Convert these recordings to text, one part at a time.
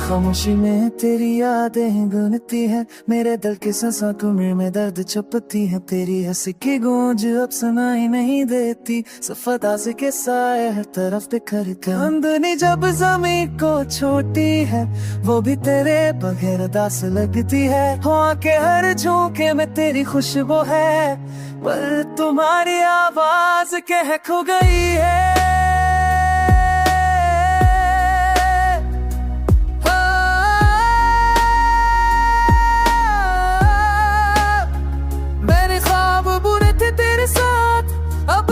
खामोशी में तेरी यादें गुनती है, मेरे दिल के सांसों कुमर में दर्द छुपती है। तेरी हंसी की गूंज अब सुनाई नहीं देती, सफदा से के साए हर तरफ बिखर कर। चांदनी जब जमीन को छोटी है, वो भी तेरे बगैर उदास लगती है। हवा के हर झोंके में तेरी खुशबू है, पर तुम्हारी आवाज कह खो गई है।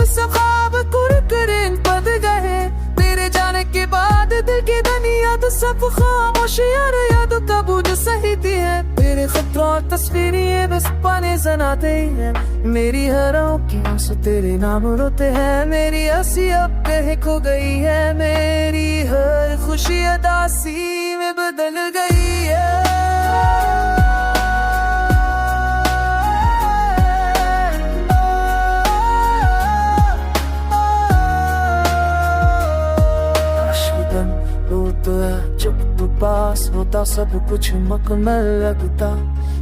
सब ख्वाब कुरकुरीन बन गए, तेरे जाने के बाद दिल की दुनिया तो सब खामोश यार, याद काबू जो सही थी है। तेरे खतरों और तस्वीरें बस पाने जनाते हैं, मेरी हर की आंसू तेरे नाम रोते हैं। मेरी हंसी अब कहीं खो गई है, मेरी हर खुशी उदासी में बदल गई है। जब तू पास होता सब कुछ मुकम्मल लगता,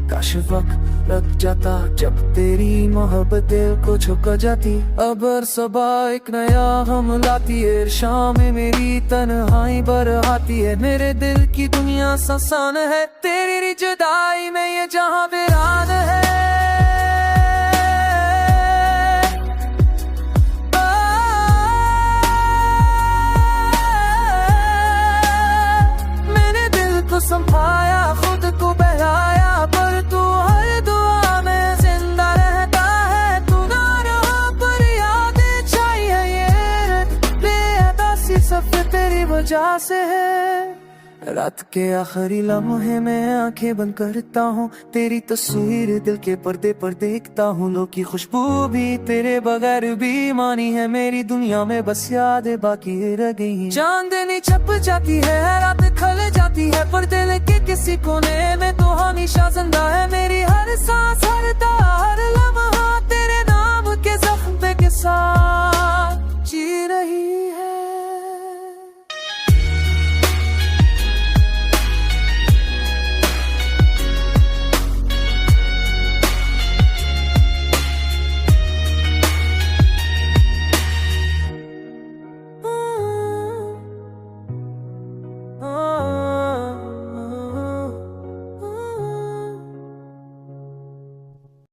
काश वक्त लग जाता जब तेरी मोहब्बत दिल को झुक जाती। अब हर सुबह एक नया हम लाती है, शाम में मेरी तन्हाई बरहाती है। मेरे दिल की दुनिया ससान है, तेरी जुदाई में ये जहां वीरान है। संभाया खुद को बहलाया, पर तू हर दुआ में जिंदा रहता है। तू ना रहा पर यादें चाहिए, ये बेअदासी सब तेरी वजह से है। रात के आखिरी लम्हे में आंखें बंद करता हूँ, तेरी तस्वीर दिल के पर्दे पर देखता हूँ। लोग की खुशबू भी तेरे बगैर बेईमानी है, मेरी दुनिया में बस यादें बाकी रह गई। चांदनी छप जाती है, रात खल जाती है, पर दिल के किसी कोने में तो हमेशा जिंदा है। मेरी हर सांस हर तार